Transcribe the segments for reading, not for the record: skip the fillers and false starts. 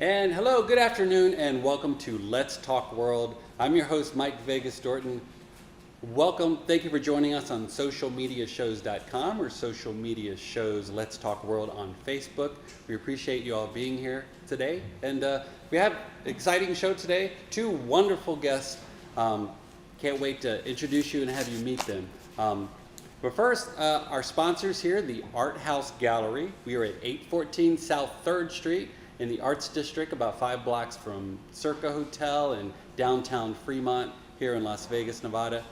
And hello, good afternoon, and welcome to Let's Talk World. I'm your host, Mike Vegas Dorton. Welcome, thank you for joining us on socialmediashows.com or Social Media Shows Let's Talk World on Facebook. We appreciate you all being here today. And we have an exciting show today. Two wonderful guests. Can't wait to introduce you and have you meet them. But first, our sponsors here, the Art House Gallery. We are at 814 South 3rd Street in the Arts District, about 5 blocks from Circa Hotel in downtown Fremont here in Las Vegas, Nevada.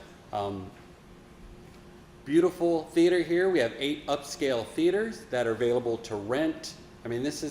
Beautiful theater here. We have 8 upscale theaters that are available to rent. I mean, this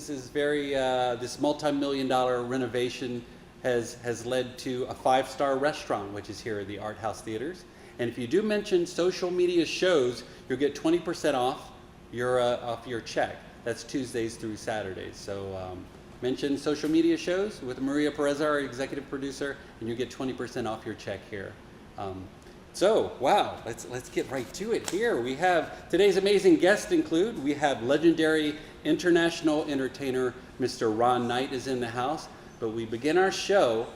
multi-million-dollar renovation has led to a 5-star restaurant, which is here at the Art House Theaters. And if you do mention Social Media Shows, you'll get 20% off your check. That's Tuesdays through Saturdays. So mention Social Media Shows with Pureza, our executive producer, and you get 20% off your check here. Wow, let's get right to it here. We have today's amazing guests include, we have legendary international entertainer Mr. Ron Knight is in the house, but we begin our show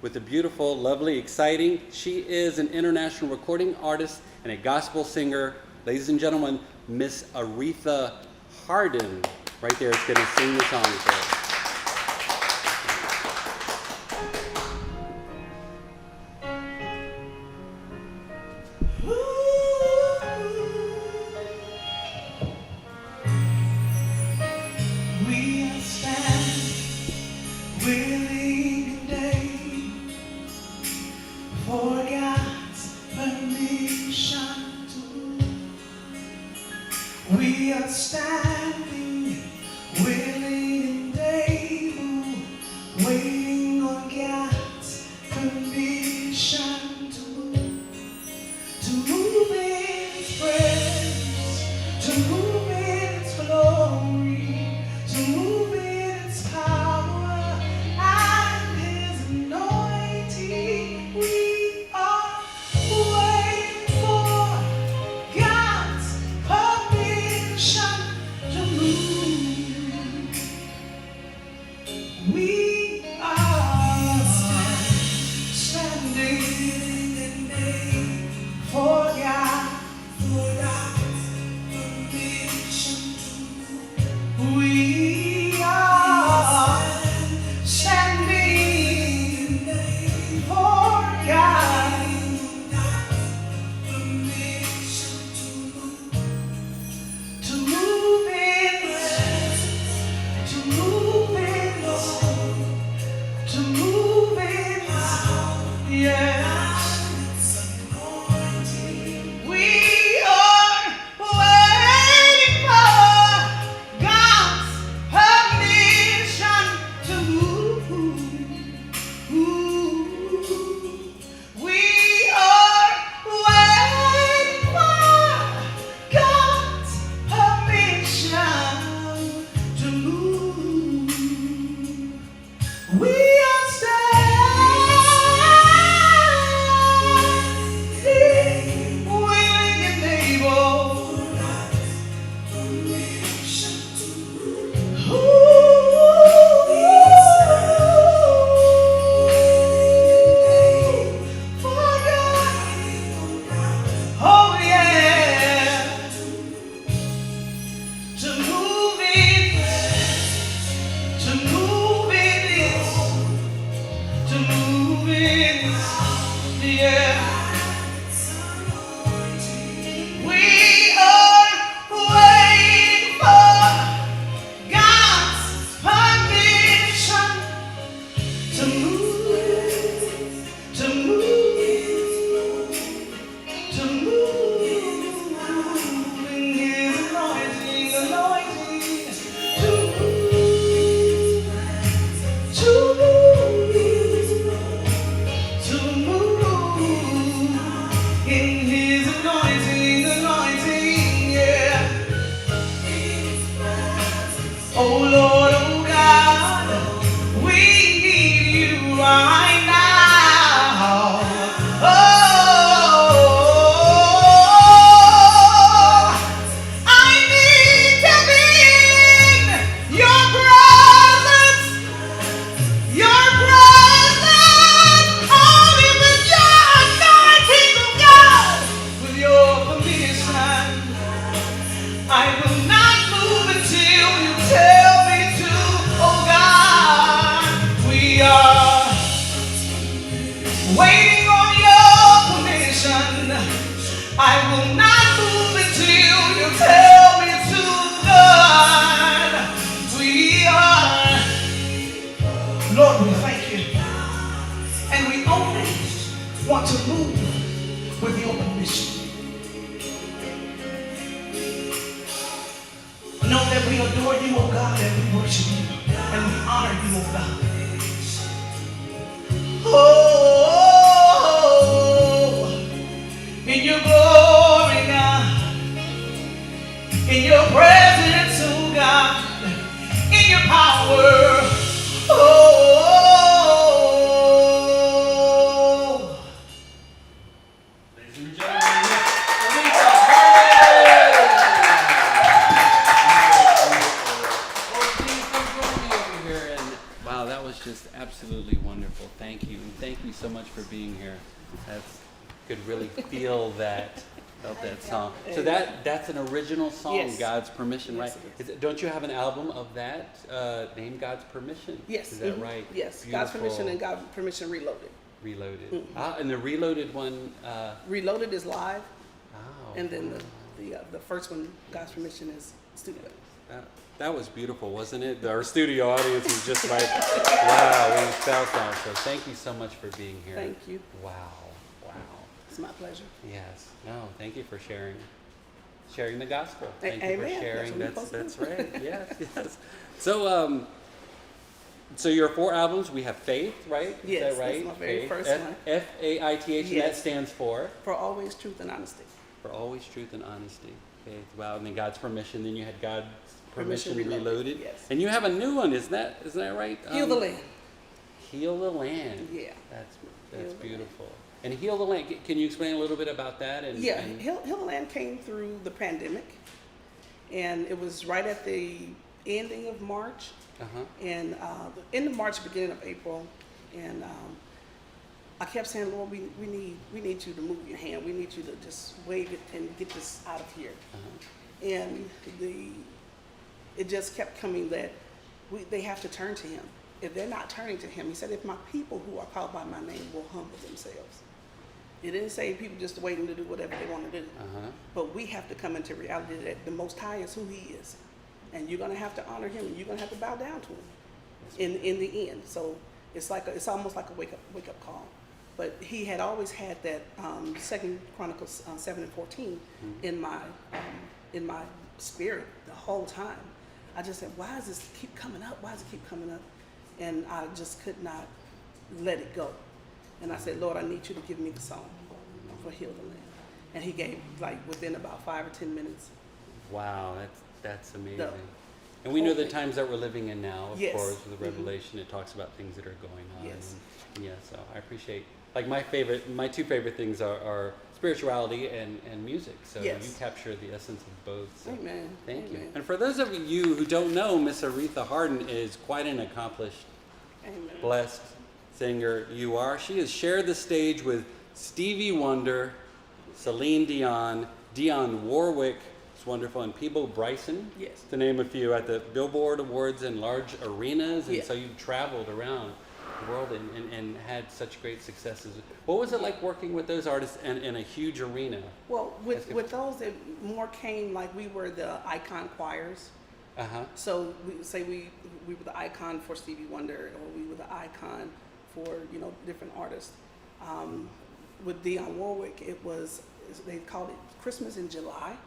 with a beautiful, lovely, exciting, she is an international recording artist and a gospel singer. Ladies and gentlemen, Miss Aretha Harden, right there, is going to sing the song for us. We are standing, willing and able, waiting on God's permission to move in His presence, to move in His glory, to move in His power and His anointing. We are waiting for God's permission to move. We are standing for God's permission to move. We are standing for God's permission to move in, to move in, to move in, yes. We are waiting for God's permission to move. We are waiting for God's permission to move. We are standing, willing and able. For God. Oh yeah. To move in, to move in, to move in, yeah. We are waiting for God's permission to move, to move, to move in His anointing, to move, to move in His anointing, yeah. Oh Lord, oh God, we need You right now. Oh, I need to be in Your presence waiting on your permission. I will not move until you tell me to, God. We are, Lord, we thank you. And we only want to move with your permission. Know that we adore you, oh God, and we worship you, and we honor you, oh God. Oh, in your glory, God, in your presence, oh God, in your power, oh. Ladies and gentlemen, Aretha Harden! Well, please come join me over here. And wow, that was just absolutely wonderful. Thank you. And thank you so much for being here. Could really feel that. Felt that song. So that's an original song, Yes. God's Permission, Yes, right? it is. Don't you have an album of that named God's Permission? Yes. Is that right? Yes. Beautiful. God's Permission and God's Permission Reloaded. Reloaded. And the Reloaded one. Reloaded is live, Oh, and then the first one, God's Permission, is studio. that was beautiful, wasn't it? Our studio audience was just like, wow, we felt that. So thank you so much for being here. Thank you. Wow. It's my pleasure. Yes. No, thank you for sharing the gospel. Thank you Amen. for sharing. That's what we're That's supposed right. Yes. So so your 4 albums, we have Faith, right? Is Yes, that right? that's my very Faith. first one. Faith, and that Yes. stands for Always truth and honesty. For always truth and honesty. Faith. Wow. And then God's Permission. Then you had God's Permission Permission Reloaded. Yes. And you have a new one. Isn't that right? Heal the land. Heal the Land. Yeah. That's Heal the beautiful. And Heal the Land. Can you explain a little bit about that? Yeah, Heal the Land came through the pandemic, and it was right at the ending of March, and end of March, beginning of April, and I kept saying, Lord, we need you to move your hand. We need you to just wave it and get this out of here. And it just kept coming that they have to turn to Him. If they're not turning to Him, He said, if my people who are called by my name will humble themselves. It didn't say people just waiting to do whatever they want to do. But we have to come into reality that the Most High is who He is. And you're going to have to honor Him, and you're going to have to bow down to Him in the end. So it's almost like a wake up call. But He had always had that 2 Chronicles 7:14 in my spirit the whole time. I just said, why does this keep coming up? Why does it keep coming up? And I just could not let it go. And I said, Lord, I need you to give me the song for Heal the Land. And He gave, within about 5 or 10 minutes. Wow, that's amazing. And we know the times that we're living in now, of Yes. course, with the Revelation, it talks about things that are going on. Yes. And yeah, so I appreciate, my 2 favorite things are spirituality and music. So Yes. you capture the essence of both. So Amen. Thank you. Amen. And for those of you who don't know, Miss Aretha Harden is quite an accomplished, Amen. blessed singer you are. She has shared the stage with Stevie Wonder, Celine Dion, Dionne Warwick, it's wonderful, and Peebo Bryson, Yes. to name a few, at the Billboard Awards in large arenas. And Yeah. so you've traveled around the world and had such great successes. What was it like working with those artists in a huge arena? Well, with those, it more came we were the icon choirs. So we would say we were the icon for Stevie Wonder, or we were the icon for different artists. With Dionne Warwick, they called it Christmas in July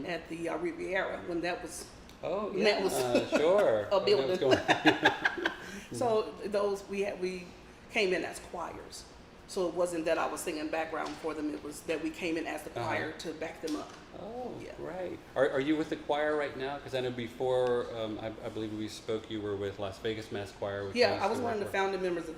at the Riviera, when that was Oh, And that yeah, was sure. a building. What's going on? So those we came in as choirs. So it wasn't that I was singing background for them. It was that we came in as the choir to back them up. Oh, Yeah. right. Are you with the choir right now? Because I know before, I believe we spoke, you were with Las Vegas Mass Choir. Which Yeah, used I was to one of work the with. founding members of.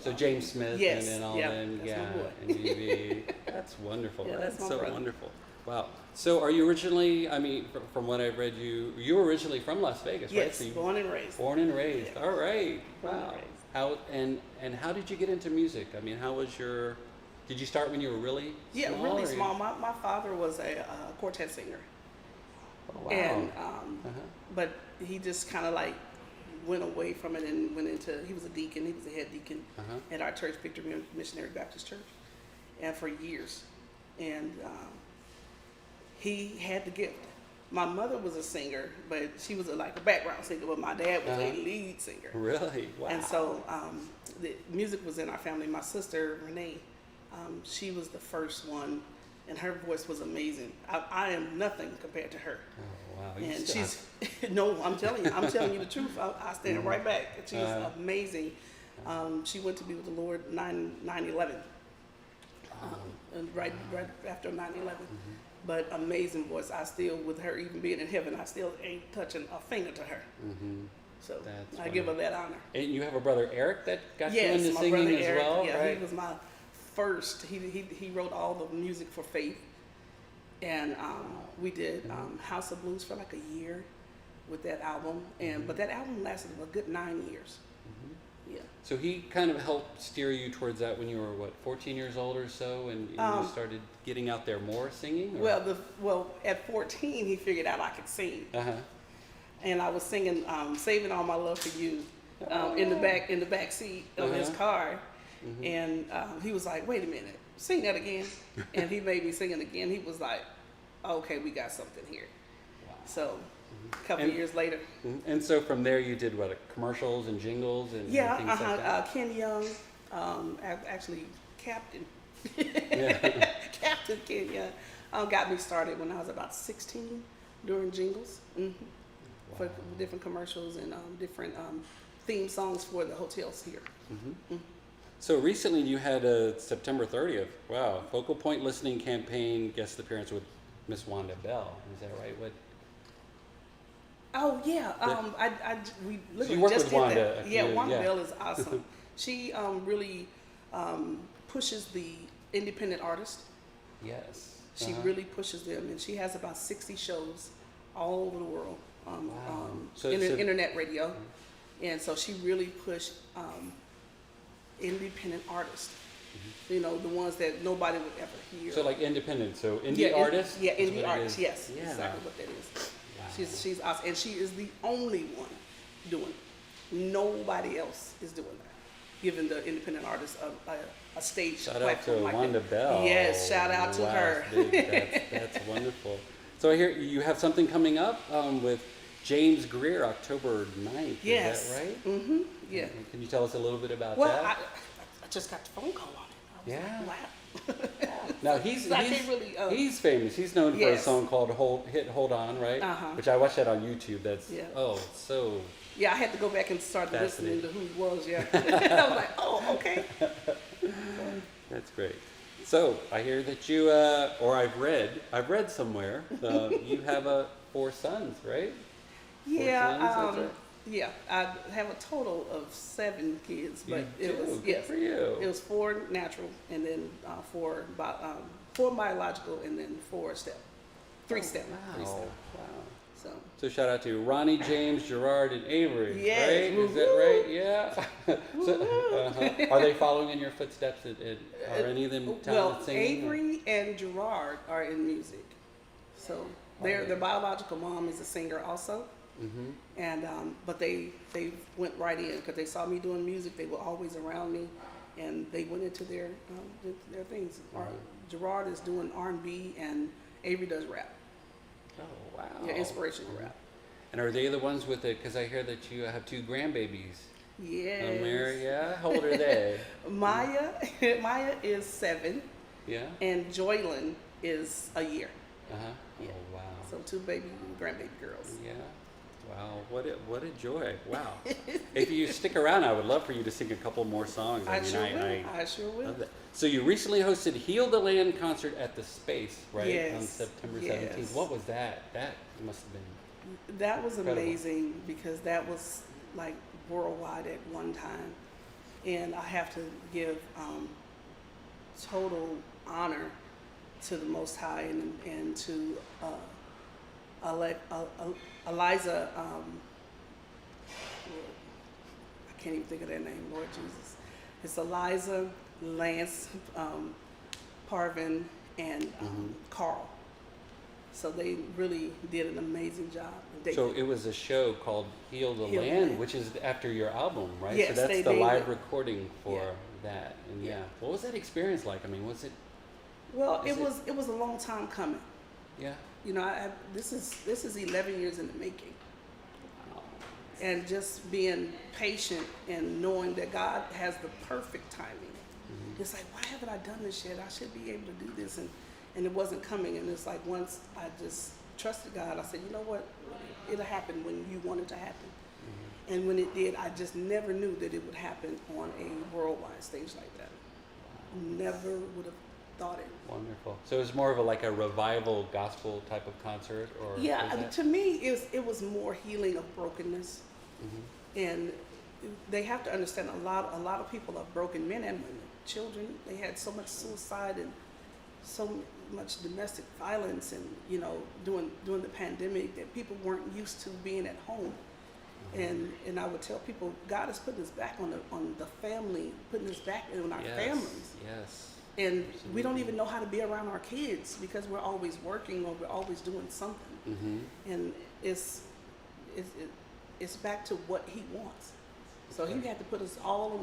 So James Smith Yes, and all yeah, them, that's my boy. and UV. That's wonderful. Yeah, that's my so brother. wonderful. Wow. So are you originally? I mean, from what I've read, you were originally from Las Vegas, right? Yes, So you, born and raised. born and raised. Yeah. All right. Born and Wow. raised. How and how did you get into music? I mean, how was your? Did you start when you were really Yeah, small? really or you- small. My father was a quartet singer. Oh, wow. And Uh-huh. but he just kind of went away from it and went into, he was a deacon, he was a head deacon Uh-huh. at our church, Victory Missionary Baptist Church, and for years. And he had the gift. My mother was a singer, but she was like a background singer, but my dad was a lead singer. Really? Wow. And so the music was in our family. My sister, Renee, she was the first one, and her voice was amazing. I am nothing compared to her. Oh, wow. You And still- she's, no, I'm telling you the truth. I stand right back. She's amazing. She went to be with the Lord 9/11, and right after 9/11. But amazing voice. I still, with her even being in heaven, I still ain't touching a finger to her. So That's I give her that honor. And you have a brother, Eric, that got you Yes, into my singing brother as Eric. well, Yeah, right? he was my first. He wrote all the music for Faith, and we did House of Blues for like a year with that album, and but that album lasted a good 9 years. Yeah. So he kind of helped steer you towards that when you were, what, 14 years old or so, and you started getting out there more singing? Or? Well, at 14, he figured out I could sing, and I was singing "Saving All My Love for You" in the back seat of his car, and he was like, "Wait a minute, sing that again," and he made me sing it again. He was like, "Okay, we got something here." Wow. So, a couple years later. And so from there you did what, commercials and jingles and things like that? Ken Young, actually Captain. Yeah. Captain Ken Young got me started when I was about 16 doing jingles for different commercials and different theme songs for the hotels here. So recently you had a September 30th, wow, Focal Point Listening Campaign guest appearance with Miss Wanda Bell. Is that right? What? Oh yeah, we So you literally work just with did Wanda. that. Yeah, Wanda Yeah. Bell is awesome. She really pushes the independent artist. Yes. She really pushes them, and she has about 60 shows all over the world on internet radio, and so she really pushed independent artists. You know, the ones that nobody would ever hear. So like independent, so indie artists? Yeah, is indie what it artists. is? Yes, Yeah. exactly what that is. Wow. She's awesome, and she is the only one doing it. Nobody else is doing that, giving the independent artists a stage Shout out platform to like Wanda that. Bell. Yes, shout out to Wow, her. That's wonderful. So I hear you have something coming up with James Greer, October 9th. Yes. Is that right? Mm-hmm. Yeah. Can you tell us a little bit about Well, that? I just got the phone call on it. I was like, wow. Now he's I can't really, he's famous. He's known for a Yes. song called "Hold On," right? Which I watched that on YouTube. That's so. Yeah, I had to go back and start listening to who he was. Yeah, I was like, oh, okay. That's great. So I hear that you, or I've read somewhere, you have 4 sons, right? Yeah, 4 sons, that's right. yeah. I have a total of 7 kids, but You it do? was Good for you. It was 4 natural, and then 4 biological, and then 4 step, 3 step, Wow. 3 step. Wow. So shout out to Ronnie, James, Gerard, and Avery. Yes. Right? Is that right? Yeah. So, are they following in your footsteps? Are any of them talented well, singing? Avery and Gerard are in music, so their biological mom is a singer also. And but they went right in because they saw me doing music. They were always around me, and they went into their things. Gerard is doing R&B, and Avery does rap. Oh wow! Yeah, inspirational rap. And are they the ones with it? Because I hear that you have 2 grandbabies. Yes. Mary, yeah. How old are they? Maya is 7. Yeah. And Joylyn is a year. Yeah. Yeah. Oh wow. So 2 grandbaby girls. Yeah. Wow. What a joy. Wow. If you stick around, I would love for you to sing a couple more songs. I sure will. Love that. So you recently hosted Heal the Land concert at the Space, right? Yes. On September 17th. Yes. What was that? That must have been. That was incredible. amazing because that was like worldwide at one time, and I have to give total honor to the Most High and to Eliza. I can't even think of their name, Lord Jesus. It's Eliza, Lance, Parvin, and Carl. So they really did an amazing job. So it was a show called Heal the Heal the Land, Land. which is after your album, right? Yes, so that's they the named live it. recording for Yeah. that. And Yeah. what was that experience like? I mean, was it? Well, Is it was a long time coming. Yeah. You know, this is 11 years in the making, Wow. and just being patient and knowing that God has the perfect timing. It's like, why haven't I done this yet? I should be able to do this, and it wasn't coming. And it's like once I just trusted God, I said, you know what, it'll happen when you want it to happen. And when it did, I just never knew that it would happen on a worldwide stage like that. Never would have thought it. Wonderful. So it was more of like a revival gospel type of concert, or Yeah, was that- to me, it was more healing of brokenness, and they have to understand a lot of people are broken, men and women, children. They had so much suicide and so much domestic violence, and you know, during the pandemic, that people weren't used to being at home. And I would tell people, God is putting us back on the family, putting us back on our families. Yes. And we don't even know how to be around our kids because we're always working or we're always doing something. And it's back to what He wants. So He had to put us all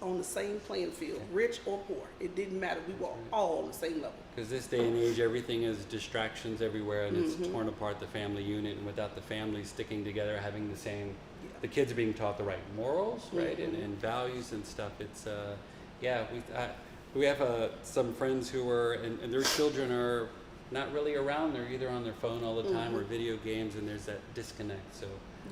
on the same playing field, rich or poor. It didn't matter. We were all on the same level. Because this day and age, everything is distractions everywhere, and it's torn apart the family unit. And without the family sticking together, having the same, the kids are being taught the right morals, right, and values and stuff. It's we have some friends who are, and their children are not really around. They're either on their phone all the time or video games, and there's that disconnect. So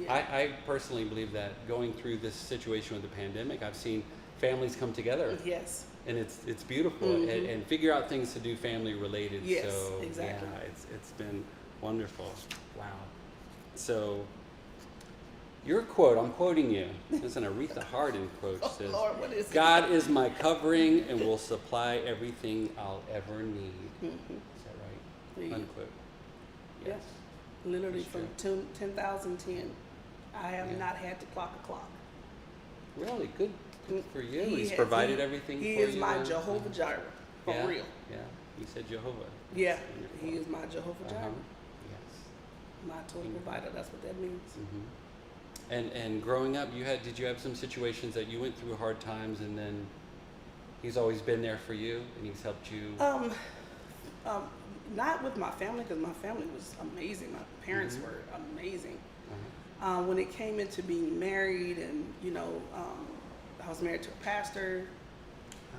I personally believe that going through this situation with the pandemic, I've seen families come together. Yes. And it's beautiful, and figure out things to do family related. Yes, so exactly. yeah, it's been wonderful. Wow. So your quote, I'm quoting you. This is an Aretha Harden quote. Oh, Says, Lord, what is it? God is my covering and will supply everything I'll ever need. Is that right? Yeah. Unquote. Yes. Literally That's from 2010, I have not had to clock a clock. Really good for you. He He's has- provided everything He for you. is my Jehovah Jireh, for yeah, real. Yeah, you said Jehovah. Yeah, That's wonderful. He is my Jehovah Jireh, Yes. my total provider. That's what that means. And growing up, did you have some situations that you went through hard times, and then He's always been there for you, and He's helped you? Not with my family, because my family was amazing. My parents were amazing. When it came into being married, and you know, I was married to a pastor,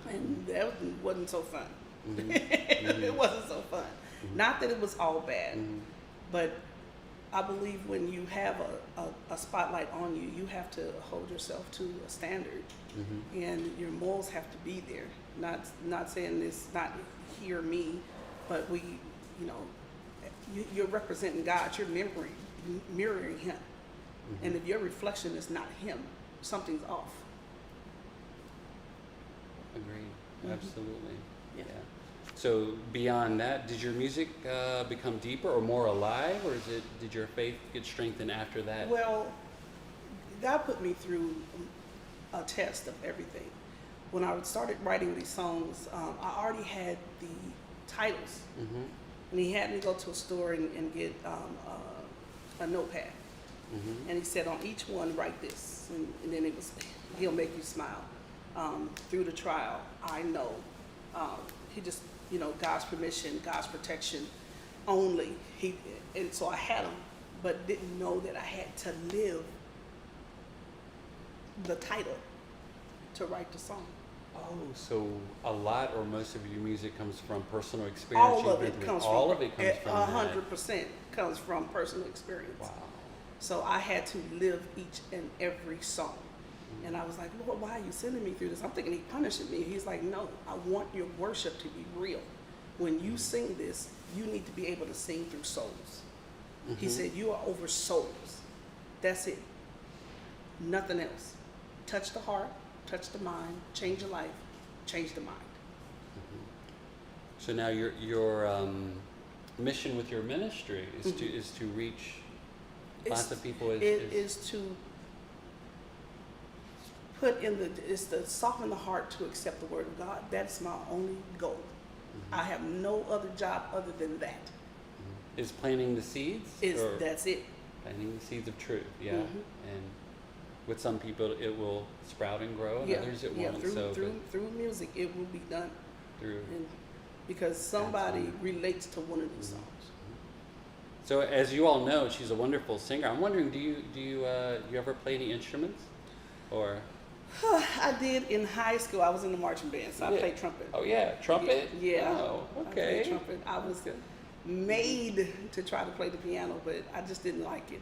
and that wasn't so fun. It wasn't so fun. Not that it was all bad, but I believe when you have a spotlight on you, you have to hold yourself to a standard, and your morals have to be there. Not saying this, not hear me, but you're representing God. You're mirroring Him, and if your reflection is not Him, something's off. Agreed. Absolutely. Yeah. So beyond that, did your music become deeper or more alive, or did your faith get strengthened after that? Well, God put me through a test of everything. When I started writing these songs, I already had the titles, and He had me go to a store and get a notepad, and He said on each one write this, and then He'll make you smile. Through the trial, I know. He just, God's permission, God's protection only. And so I had them, but didn't know that I had to live the title to write the song. Oh, so a lot or most of your music comes from personal experience? All of it comes from. All of it comes from 100% comes from personal experience. Wow. So I had to live each and every song. And I was like, Lord, why are you sending me through this? I'm thinking He's punishing me. He's like, no, I want your worship to be real. When you sing this, you need to be able to sing through souls. He said, you are over souls. That's it. Nothing else. Touch the heart, touch the mind, change your life, change the mind. So now your mission with your ministry is to reach lots of people. Is to put is to soften the heart to accept the word of God. That's my only goal. I have no other job other than that. is planting the seeds? That's it. Planting the seeds of truth, yeah. Mm-hmm. And with some people, it will sprout and grow, and others it won't. Through music, it will be done. Because somebody relates to one of these songs. So, as you all know, she's a wonderful singer. I'm wondering, do you ever play any instruments, or? I did in high school. I was in the marching band, so I played trumpet. Oh yeah, trumpet. Yeah. Oh, okay. I played trumpet. I was made to try to play the piano, but I just didn't like it.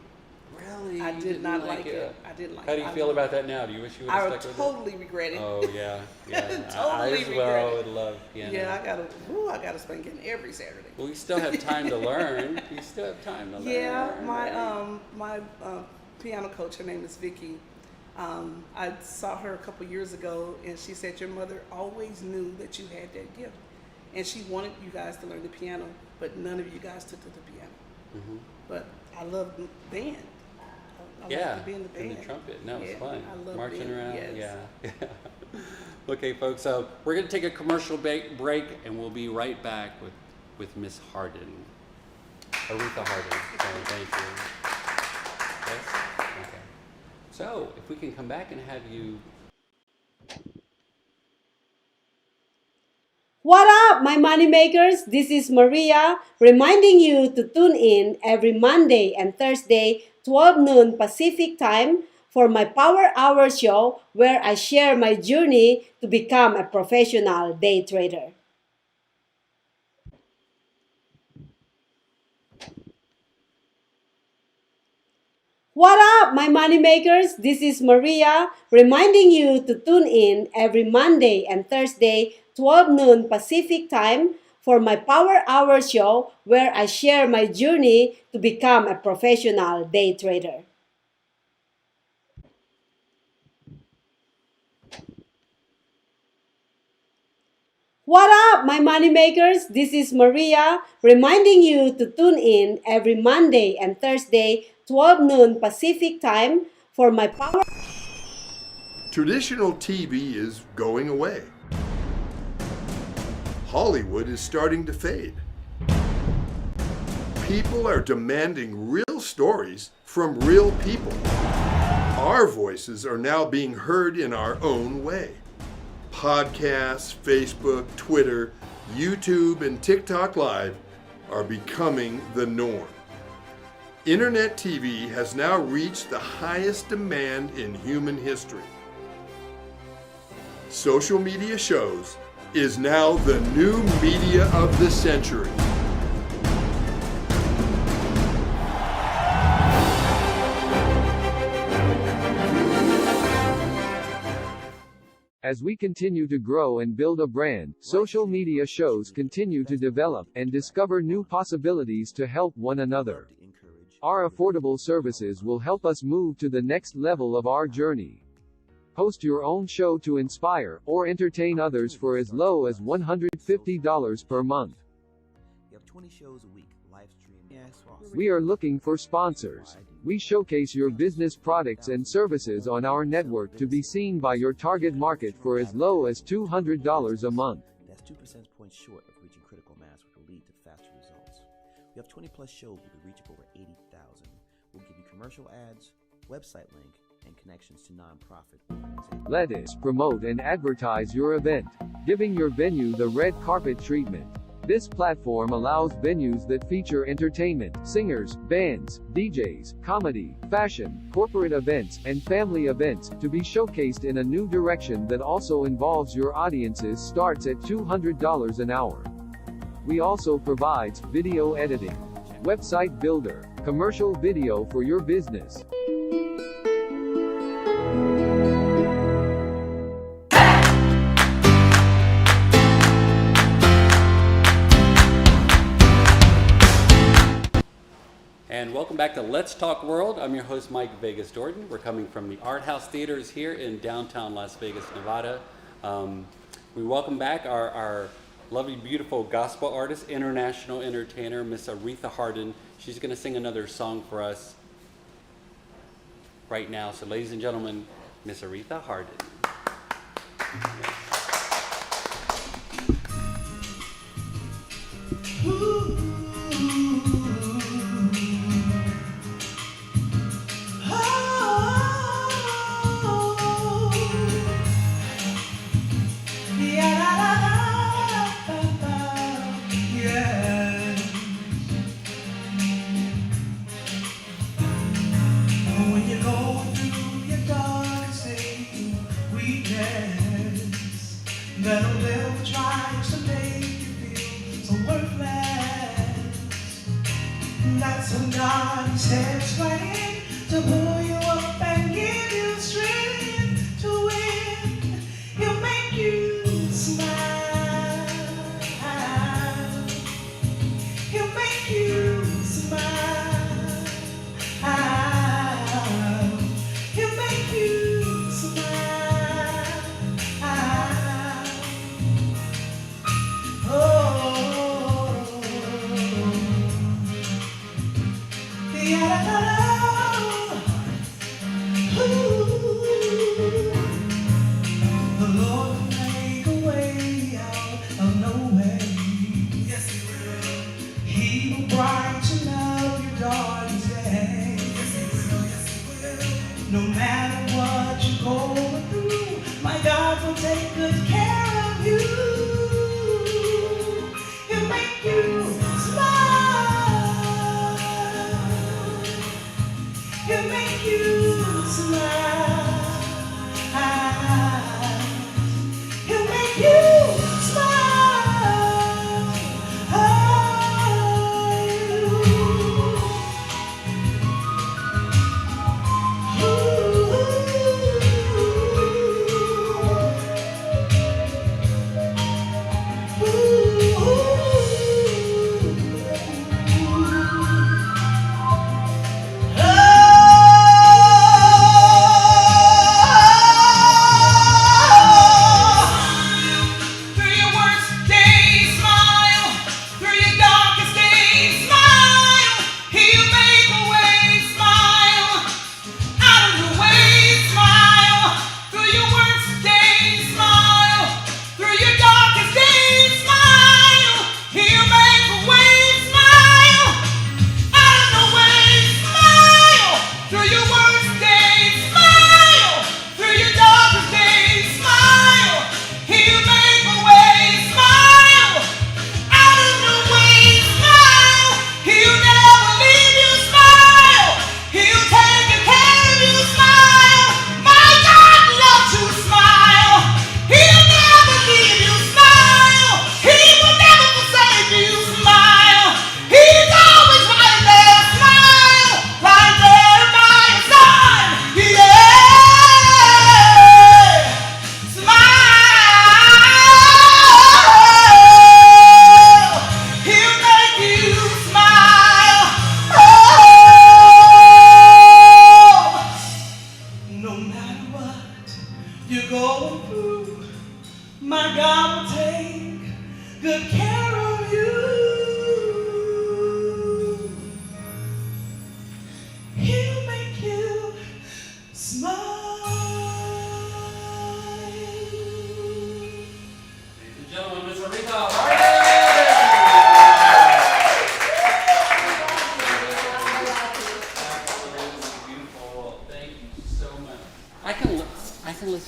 Really? I did not like it. I didn't like it. How do you feel about that now? Do you wish you would have stuck with it? I totally regret it. Oh yeah, yeah. Totally I as well would love piano. Yeah, I gotta spank it every Saturday. Well, you still have time to learn. You still have time to learn. Yeah, my piano coach, her name is Vicky. I saw her a couple years ago, and she said your mother always knew that you had that gift, and she wanted you guys to learn the piano, but none of you guys took to the piano. Mm-hmm. But I love band. I love to be in the band. And the trumpet. No, it's fun. I love marching band. around. Yes. Yeah. Okay, folks. So we're going to take a commercial break, and we'll be right back with Miss Harden, Aretha Harden. So thank you. Yes. Okay. So if we can come back and have you. What up, my moneymakers? This is Maria reminding you to tune in every Monday and Thursday, 12 noon Pacific time, for my Power Hour show where I share my journey to become a professional day trader. What up, my moneymakers? This is Maria reminding you to tune in every Monday and Thursday, 12 noon Pacific time, for my Power Hour show where I share my journey to become a professional day trader. What up, my moneymakers? This is Maria reminding you to tune in every Monday and Thursday, 12 noon Pacific time, for my Power. Traditional TV is going away. Hollywood is starting to fade. People are demanding real stories from real people. Our voices are now being heard in our own way. Podcasts, Facebook, Twitter, YouTube, and TikTok Live are becoming the norm. Internet TV has now reached the highest demand in human history. Social media shows is now the new media of the century. As we continue to grow and build a brand, social media shows continue to develop and discover new possibilities to help one another. Our affordable services will help us move to the next level of our journey. Host your own show to inspire or entertain others for as low as $150 per month. We have 20 shows a week, live stream. We are looking for sponsors. We showcase your business products and services on our network to be seen by your target market for as low as $200 a month. That's 2 percentage points short of reaching critical mass, which will lead to faster results. We have 20 plus shows with a reach of over 80,000. We'll give you commercial ads, website link, and connections to nonprofit organizations. Let us promote and advertise your event, giving your venue the red carpet treatment. This platform allows venues that feature entertainment, singers, bands, DJs, comedy, fashion, corporate events, and family events to be showcased in a new direction that also involves your audiences starts at $200 an hour. We also provides video editing, website builder, commercial video for your business. And welcome back to Let's Talk World. I'm your host, Mike Vegas Dorton. We're coming from the Art House Theaters here in downtown Las Vegas, Nevada. We welcome back our lovely, beautiful gospel artist, international entertainer, Miss Aretha Harden. She's going to sing another song for us right now. So, ladies and gentlemen, Miss Aretha Harden. Ooh. The Lord will make a way out of no way. Yes, He will. He will brighten up your darkest day. Yes, He will. Yes, He will. No matter what you're going through, my God will take good care of you. He'll make you smile. He'll make you smile. He'll make you smile.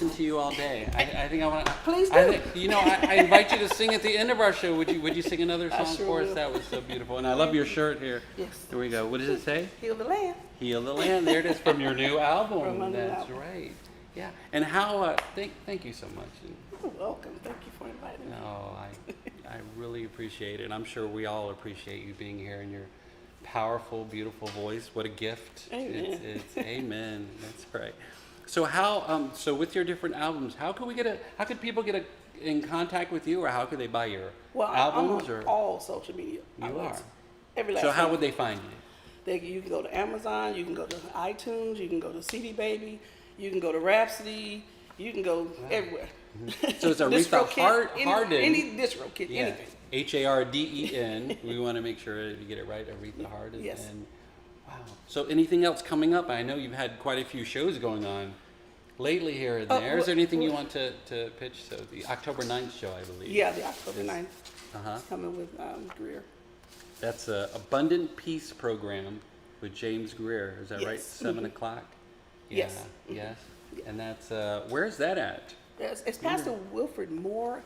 listen to you all day. I think I want to. Please do. I invite you to sing at the end of our show. Would you sing another song sure for us? will. That was so beautiful. And I love your shirt here. Yes. Here we go. What does it say? Heal the land. Heal the Land. There it is from your new album. From my new That's album. right. Yeah. And how? Thank you so much. You're welcome. Thank you for inviting me. No, I really appreciate it. I'm sure we all appreciate you being here and your powerful, beautiful voice. What a gift. Amen. It's amen. That's right. So how? So with your different albums, how could people get in contact with you, or how could they buy your albums? I'm on or all social media. you outlets. are. Every last So how one. would they find you? You can go to Amazon, you can go to iTunes, you can go to CD Baby, you can go to Rhapsody, you can go everywhere. So it's Distro Aretha kit, Harden. Any distro kit, Yeah. anything. Harden. We want to make sure you get it right, Aretha Harden. Yes. And wow. So anything else coming up? I know you've had quite a few shows going on lately here and there. Is there anything you want to pitch? So the October 9th show, I believe. Yeah, the October 9th. Uh-huh. It's coming with Greer. That's a Abundant Peace program with James Greer. Is that right? Yes. 7 o'clock? Yeah. Yes. Yes. And that's, where's that at? It's Pastor Wilfred Moore.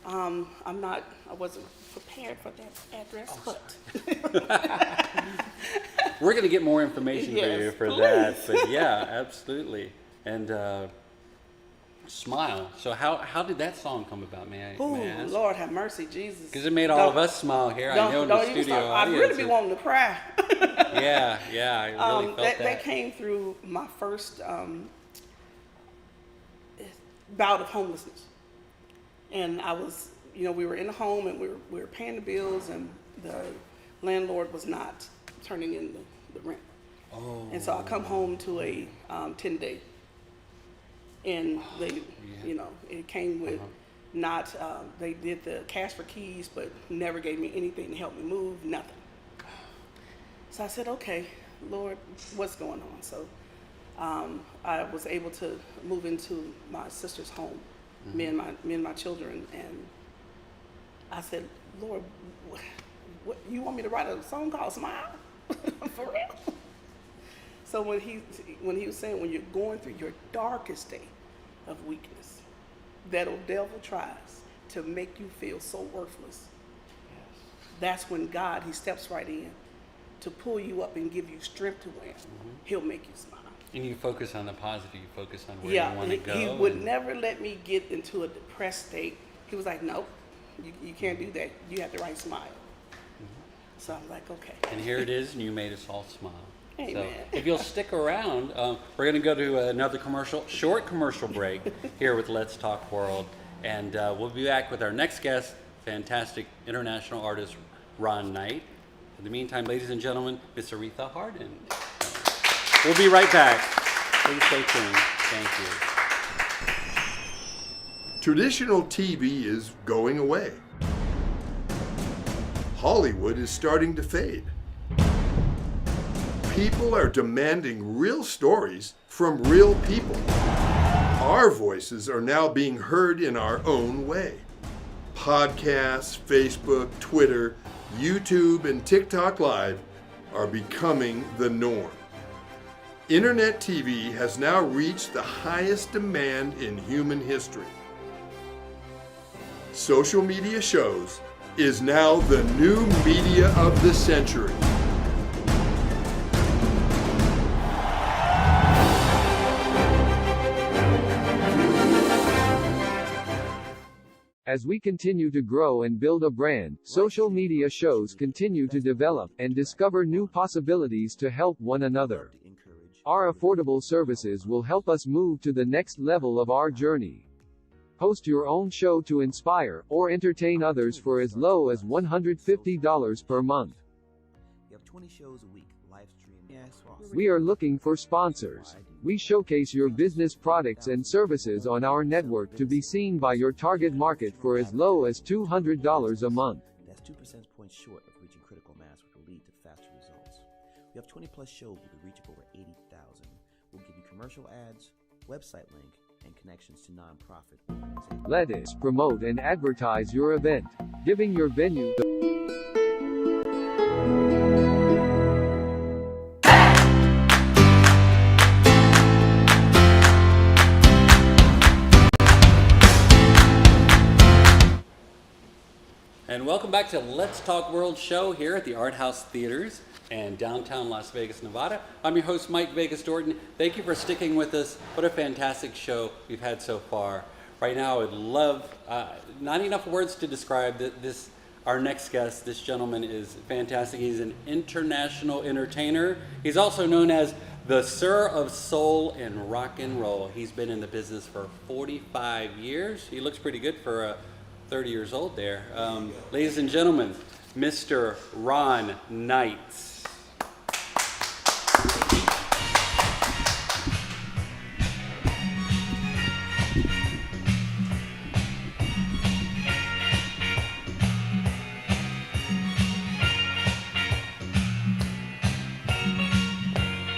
I wasn't prepared for that address, but We're going to get more information for you Yes, for please. that. But yeah, absolutely. And Smile. So how did that song come about, may I oh ask? Lord have mercy, Jesus. Because it made all of us smile here. I know in the even studio start. I'd audience. really be wanting to cry. Yeah, I really felt that. That came through my first bout of homelessness, and I was, we were in the home and we were paying the bills, and the landlord was not turning in the rent. Oh. And so I come home to a 10-day, and they, it came with not. They did the cash for keys, but never gave me anything to help me move. Nothing. So I said, okay, Lord, what's going on? So I was able to move into my sister's home, me and my children, and I said, Lord, what you want me to write a song called Smile? For real? So when he was saying, when you're going through your darkest day of weakness, that old devil tries to make you feel so worthless. That's when God, he steps right in to pull you up and give you strength to win. He'll make you smile. And you focus on the positive. You focus on where Yeah, you want to go. he would never let me get into a depressed state. He was like, nope, you can't do that. You have to write smile. So I'm like, okay. And here it is, and you made us all smile. Amen. So if you'll stick around, we're going to go to another short commercial break here with Let's Talk World. And we'll be back with our next guest, fantastic international artist, Ron Knight. In the meantime, ladies and gentlemen, Miss Aretha Harden. We'll be right back. Please stay tuned. Thank you. Traditional TV is going away. Hollywood is starting to fade. People are demanding real stories from real people. Our voices are now being heard in our own way. Podcasts, Facebook, Twitter, YouTube, and TikTok Live are becoming the norm. Internet TV has now reached the highest demand in human history. Social media shows is now the new media of the century. As we continue to grow and build a brand, social media shows continue to develop and discover new possibilities to help one another. Our affordable services will help us move to the next level of our journey. Host your own show to inspire or entertain others for as low as $150 per month. We have 20 shows a week, live stream. We are looking for sponsors. We showcase your business products and services on our network to be seen by your target market for as low as $200 a month. That's 2 percentage points short of reaching critical mass, which will lead to faster results. We have 20 plus shows with a reach of over 80,000. We'll give you commercial ads, website link, and connections to nonprofit organizations. Let us promote and advertise your event, giving your venue the And welcome back to Let's Talk World show here at the Art House Theaters in downtown Las Vegas, Nevada. I'm your host, Mike Vegas Dorton. Thank you for sticking with us. What a fantastic show we've had so far. Right now, I would love, not enough words to describe our next guest. This gentleman is fantastic. He's an international entertainer. He's also known as the Sir of Soul and Rock and Roll. He's been in the business for 45 years. He looks pretty good for 30 years old there. Ladies and gentlemen, Mr. Ron Knight.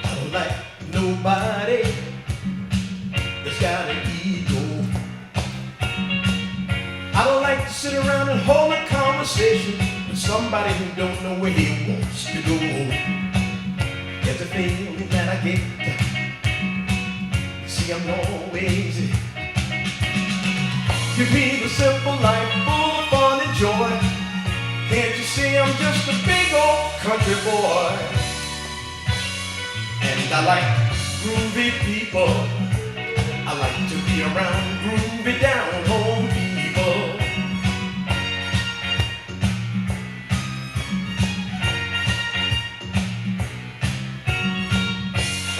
I don't like nobody that's got an ego. I don't like to sit around and hold a conversation with somebody who don't know where he wants to go. There's a feeling that I get. You see, I'm always give me the simple life full of fun and joy. Can't you see I'm just a big old country boy? And I like groovy people. I like to be around groovy down home people.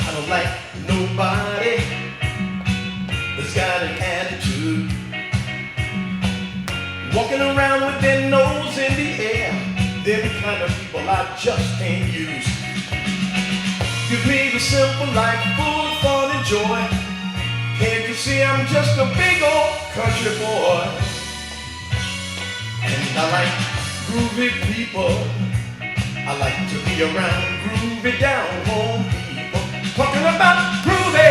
I don't like nobody that's got an attitude, walking around with their nose in the air. Them kind of people I just can't use. Give me the simple life full of fun and joy. Can't you see I'm just a big old country boy? And I like groovy people. I like to be around groovy down home people. Talking about groovy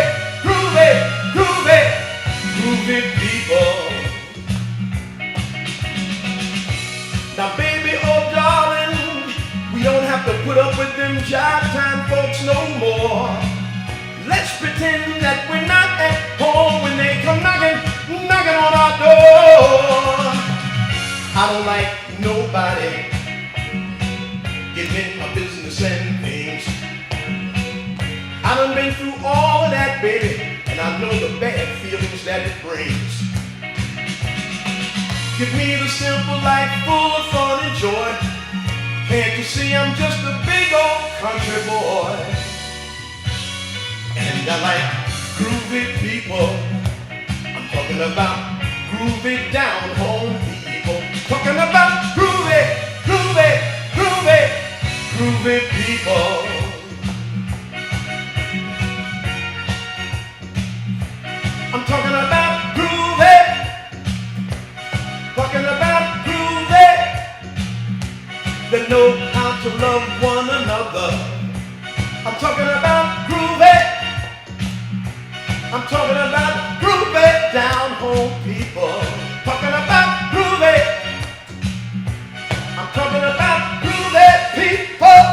nobody getting in my business and things. I done been through all of that, baby, and I know the bad feelings that it brings. Give me the simple life full of fun and joy. Can't you see I'm just a big old country boy? And I like groovy people. I'm talking about groovy down home people. Talking about groovy, groovy, groovy, groovy people. I'm talking about groovy, talking about groovy, that know how to love one another. I'm talking about groovy, I'm talking about groovy down home people. Talking about groovy, I'm talking about groovy people.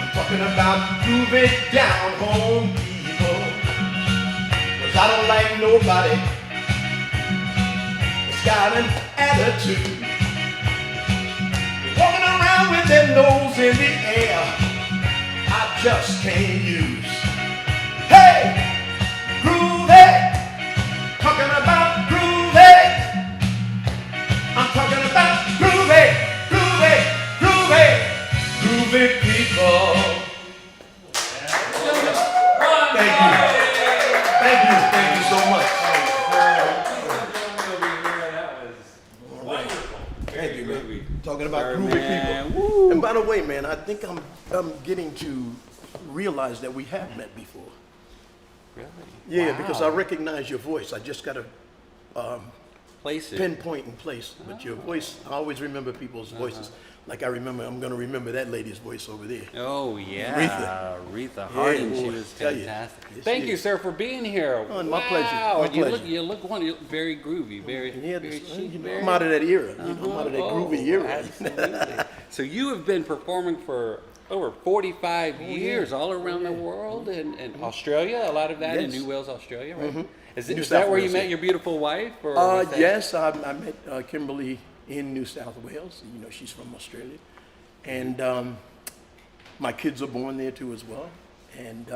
I'm talking about groovy down home people. I don't like nobody that's got an attitude, walking around with their nose in the air. I just can't use. Hey, groovy, talking about groovy. I'm talking about groovy, groovy, groovy, groovy people. Thank you. Thank you so much. Thank you, man. Talking about groovy people. Woo. And by the way, man, I think I'm getting to realize that we have met before. Really? Yeah, Wow. because I recognize your voice. I just got to Place it. pinpoint and place. But your voice, I always remember people's voices. Like I'm going to remember that lady's voice over there. Oh, yeah. Aretha Harden. Yeah, She boy, was tell you. fantastic. Yes, Thank she you, is. sir, for being here. Oh, my pleasure. Wow. My And you pleasure. look very groovy, very, Yeah, very chic. you know, very- I'm out of that era. You know, I'm out of that groovy era. Absolutely. So you have been performing for over 45 years all around the world and Australia, a lot of that in Yes. New Wales, Australia, right? Is New that South where you Wales, met yeah. your beautiful wife? Or was that- Yes, I met Kimberly in New South Wales. You know, she's from Australia. And my kids are born there too as well. And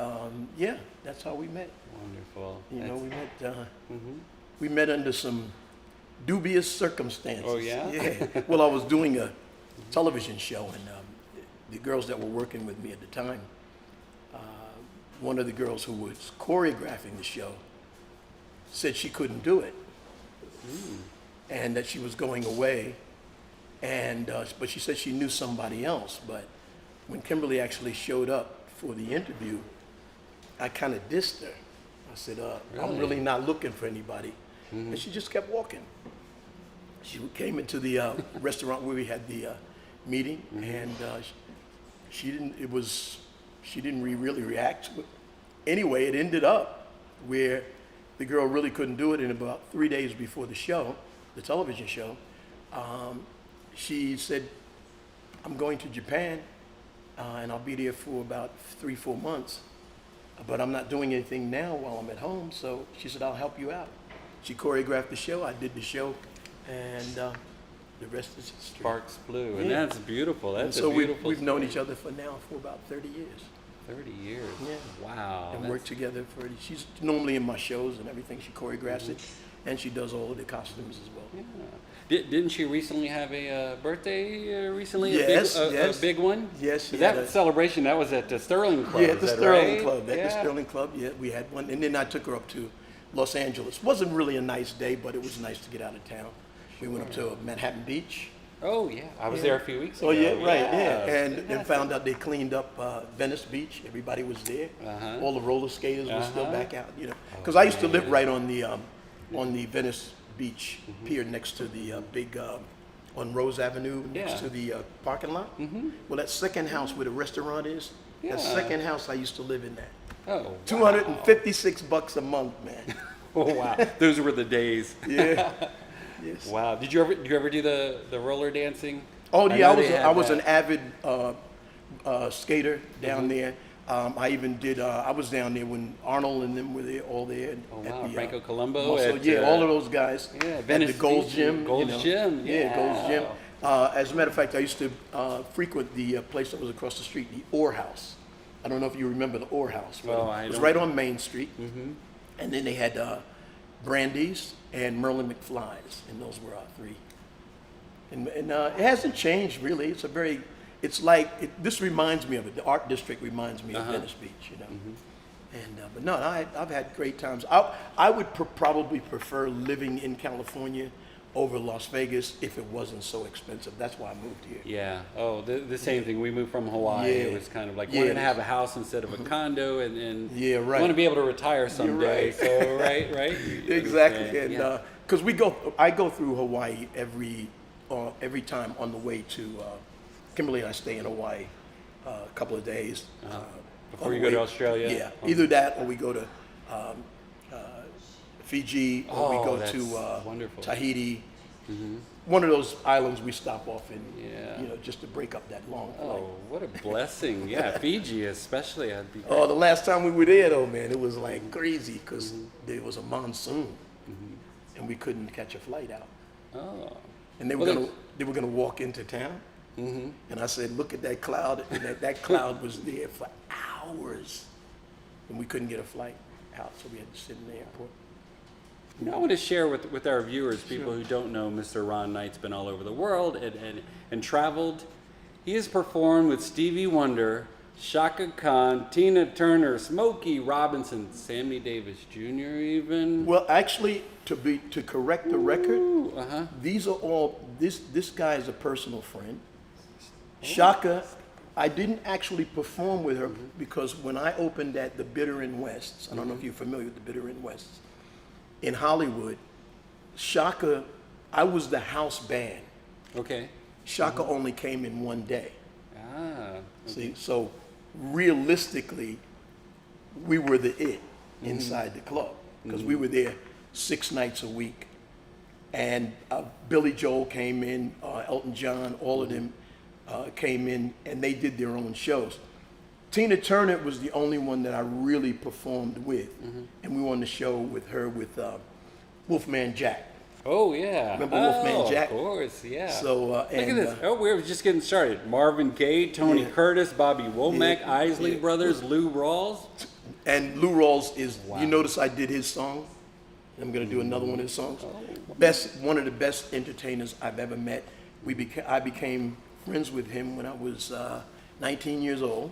yeah, that's how we met. Wonderful. You know, That's- we met under some dubious circumstances. Oh, yeah? Yeah. Well, I was doing a television show, and the girls that were working with me at the time, one of the girls who was choreographing the show said she couldn't do it, and that she was going away. And but she said she knew somebody else. But when Kimberly actually showed up for the interview, I kind of dissed her. I said, I'm really not looking for anybody. And she just kept walking. She came into the restaurant where we had the meeting, and she didn't really react to it. Anyway, it ended up where the girl really couldn't do it. And about 3 days before the show, the television show, she said, I'm going to Japan, and I'll be there for about 3-4 months, but I'm not doing anything now while I'm at home. So she said, I'll help you out. She choreographed the show, I did the show, and the rest is history. Sparks flew, and Yeah. that's beautiful. That's So a beautiful we've known story. each other for about 30 years. 30 years. Yeah. Wow. And that's- worked together for, she's normally in my shows and everything. She choreographs it, and she does all of the costumes as well. Yeah. Didn't she recently have a birthday recently? Yes, a yes. big one? Yes, she That had a- celebration, that was at the Sterling Club. Yeah, at the is that Sterling right? Club. At Yeah. the Sterling Club, yeah, we had one. And then I took her up to Los Angeles. Wasn't really a nice day, but it was nice to get out of town. We went up to Manhattan Beach. Oh, yeah. I was there a few weeks ago. Oh, yeah, right, yeah. it was And found out they cleaned up Venice Beach. Everybody was there. All the roller skaters were still back out, you know. Because I used to live right on the Venice Beach pier next to the big, on Rose Avenue, next Yeah. to the parking lot. Well, that second house where the restaurant is, Yeah. that second house, I used to live in that. Oh, $256 a month, man. oh, wow. Those were the days. Yeah. Yes. Wow. Did you ever do the roller dancing? Oh yeah, know they had I was that. an avid skater down there. I even did. I was down there when Arnold and them were there, all there. Oh, at wow. the, Franco Colombo Muscle, at, yeah, all of those guys. yeah, At Venice the Gold's Beach, Gym. Gold's Gym, Yeah, Gold's Gym. yeah. As a matter of fact, I used to frequent the place that was across the street, the Orr House. I don't know if you remember the Orr House. But I it was don't. right on Main Street. And then they had Brandy's and Merlin McFly's, and those were our three. And it hasn't changed really. This reminds me of it. The art district reminds me of Venice Beach, you know. And but no, I've had great times. I would probably prefer living in California over Las Vegas if it wasn't so expensive. That's why I moved here. Yeah. Oh, the same thing. We moved from Hawaii. Yeah. It was kind of like Yeah. wanted to have a house instead of a condo, and Yeah, right. want to be able to retire someday. right. So right. Exactly. And, And because I go through Hawaii every time on the way to Kimberly and I stay in Hawaii a couple of days. Before on you the go to way- Australia? Yeah, either that or we go to Fiji or we go that's to wonderful. Tahiti. One of those islands we stop off in, Yeah. you know, just to break up that long flight. Oh, what a blessing! Yeah, Fiji especially. I'd be. Oh, the last time we were there, though, man, it was like crazy because there was a monsoon and we couldn't catch a flight out. Oh. And they were gonna walk into town. And I said, look at that cloud. And that cloud was there for hours. And we couldn't get a flight out, so we had to sit in the airport. You know, I want to share with our viewers, people who don't know Mr. Ron Knight's been all over the world and traveled. He has performed with Stevie Wonder, Shaka Khan, Tina Turner, Smokey Robinson, Sammy Davis Jr. even. Well, actually, to correct the record, these are all, this guy is a personal friend. Shaka, I didn't actually perform with her because when I opened at the Bitter and Wests, I don't know if you're familiar with the Bitter and Wests, in Hollywood, Shaka, I was the house band. Okay. Shaka only came in one day. Ah. See, so realistically, we were the it inside the club because we were there 6 nights a week. And Billy Joel came in, Elton John, all of them came in, and they did their own shows. Tina Turner was the only one that I really performed with, and we won the show with her with Wolfman Jack. Oh yeah. Remember Wolfman Jack? Of course, yeah. So look at this. Oh, we're just getting started. Marvin Gaye, Tony Curtis, Bobby Womack, Isley Brothers, Lou Rawls. And Lou Rawls is. Wow. You notice I did his song. I'm going to do another one of his songs. One of the best entertainers I've ever met. I became friends with him when I was 19 years old.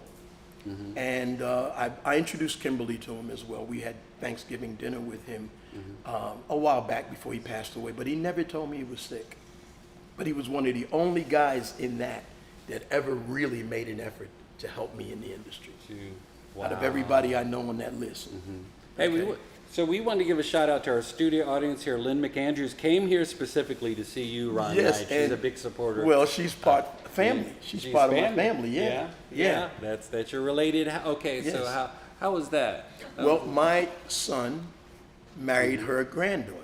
And I introduced Kimberly to him as well. We had Thanksgiving dinner with him a while back before he passed away, but he never told me he was sick. But he was one of the only guys in that ever really made an effort to help me in the industry. Out of everybody I know on that list. Hey, Okay. so we wanted to give a shout out to our studio audience here. Lynn McAndrews came here specifically to see you, Ron Yes, Knight. She's and- a big supporter. Well, she's part family. She's part of my family. Yeah. That's your related. Okay, so Yes. how was that? Well, my son married her granddaughter.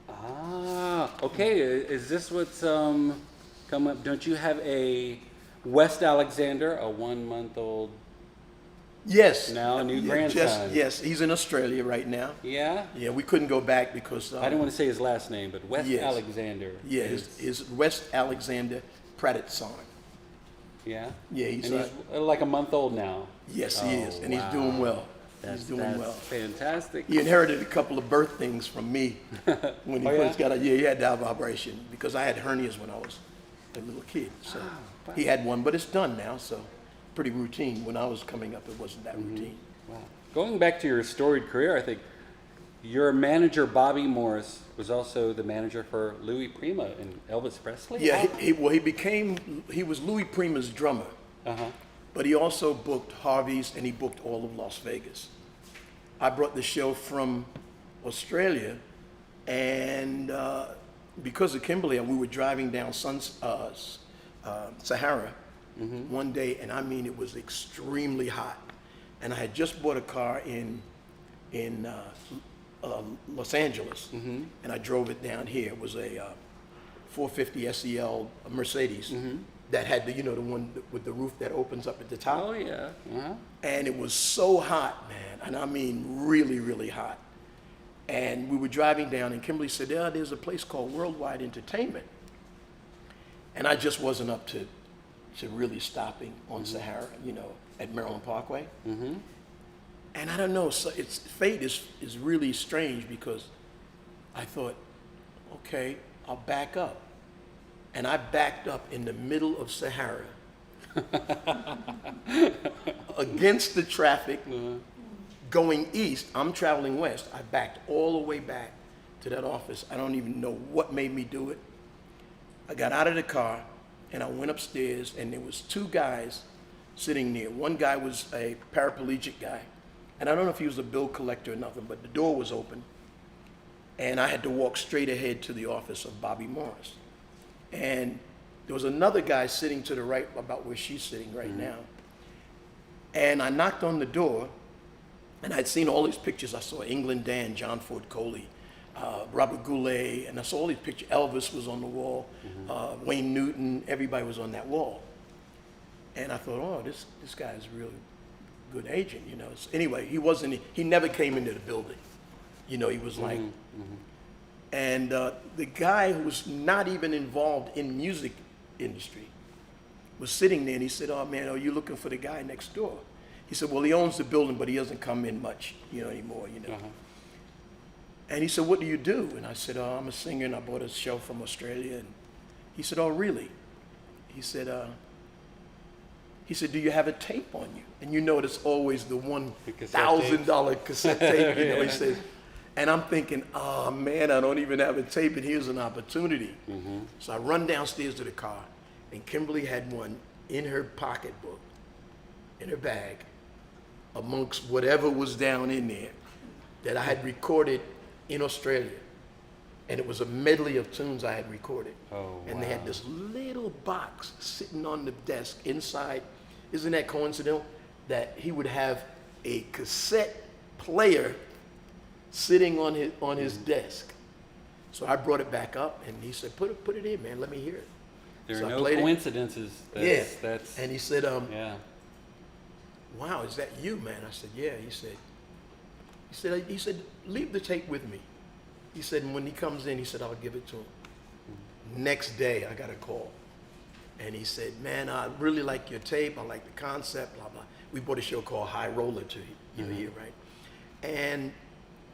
Ah, okay. Is this what's come up? Don't you have a West Alexander, a 1-month-old? Yes. Now a new Yeah, grandson. yes, he's in Australia right now. Yeah. Yeah, we couldn't go back because I didn't want to say his last name, but West Yes. Alexander. yeah, is- his West Alexander Pratt son. Yeah. Yeah, he's, and he's like a month old now. Yes, he is, and he's wow. doing well. That's He's doing well. fantastic. He inherited a couple of birth things from me when he Oh, first yeah? got he had to have an operation because I had hernias when I was a little kid. So wow. he had one, but it's done now, so pretty routine. When I was coming up, it wasn't that routine. Wow. Going back to your storied career, I think your manager Bobby Morris was also the manager for Louis Prima and Elvis Presley. Yeah, he was Louis Prima's drummer, but he also booked Harvey's and he booked all of Las Vegas. I brought the show from Australia, and because of Kimberly, we were driving down Sahara one day, and I mean it was extremely hot, and I had just bought a car in Los Angeles, and I drove it down here. It was a 450 SEL Mercedes that had the one with the roof that opens up at the top. Oh yeah. And it was so hot, man, and I mean really, really hot. And we were driving down, and Kimberly said, "Yeah, there's a place called Worldwide Entertainment." And I just wasn't up to really stopping on Sahara, you know, at Maryland Parkway. And I don't know, so fate is really strange, because I thought, okay, I'll back up. And I backed up in the middle of Sahara against the traffic going east. I'm traveling west. I backed all the way back to that office. I don't even know what made me do it. I got out of the car and I went upstairs, and there was two guys sitting there. One guy was a paraplegic guy, and I don't know if he was a bill collector or nothing, but the door was open, and I had to walk straight ahead to the office of Bobby Morris. And there was another guy sitting to the right, about where she's sitting right now. And I knocked on the door, and I'd seen all these pictures. I saw England Dan, John Ford Coley, Robert Goulet, and I saw all these pictures. Elvis was on the wall, Wayne Newton, everybody was on that wall. And I thought, oh, this guy is a really good agent, you know. So anyway, he never came into the building. You know, he was like, and the guy who was not even involved in music industry was sitting there, and he said, oh man, are you looking for the guy next door? He said, well, he owns the building, but he doesn't come in much, you know, anymore, you know. And he said, what do you do? And I said, oh, I'm a singer, and I bought a show from Australia. And he said, oh, really? He said, do you have a tape on you? And you know, it's always the $1,000 cassette tape, you know, he says. And I'm thinking, oh man, I don't even have a tape, and here's an opportunity. So I run downstairs to the car, and Kimberly had one in her pocketbook, in her bag, amongst whatever was down in there that I had recorded in Australia. And it was a medley of tunes I had recorded. And they had this little box sitting on the desk inside. Isn't that coincidental that he would have a cassette player sitting on his desk? So I brought it back up, and he said, put it in, man, let me hear it. There So are I no played it. coincidences. That's And he said, yeah. wow, is that you, man? I said, yeah. He said, leave the tape with me. He said, and when he comes in, he said, I'll give it to him. Next day, I got a call. And he said, man, I really like your tape. I like the concept, blah, blah. We bought a show called High Roller to you here, right? And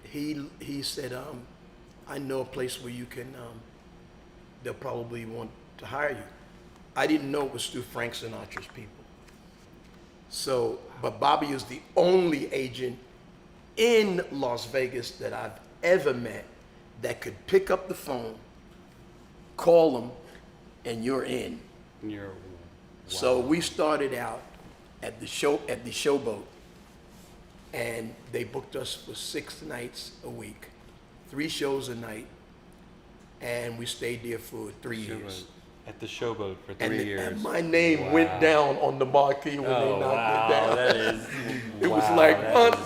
he said, I know a place where you can, they'll probably want to hire you. I didn't know it was through Frank Sinatra's people. So, but Bobby is the only agent in Las Vegas that I've ever met that could pick up the phone, call them, and you're in. So we started out at the Showboat, and they booked us for 6 nights a week, 3 shows a night, and we stayed there for 3 years. At the Showboat for 3 years. And my name went down on the marquee when they knocked it down. That is, it was like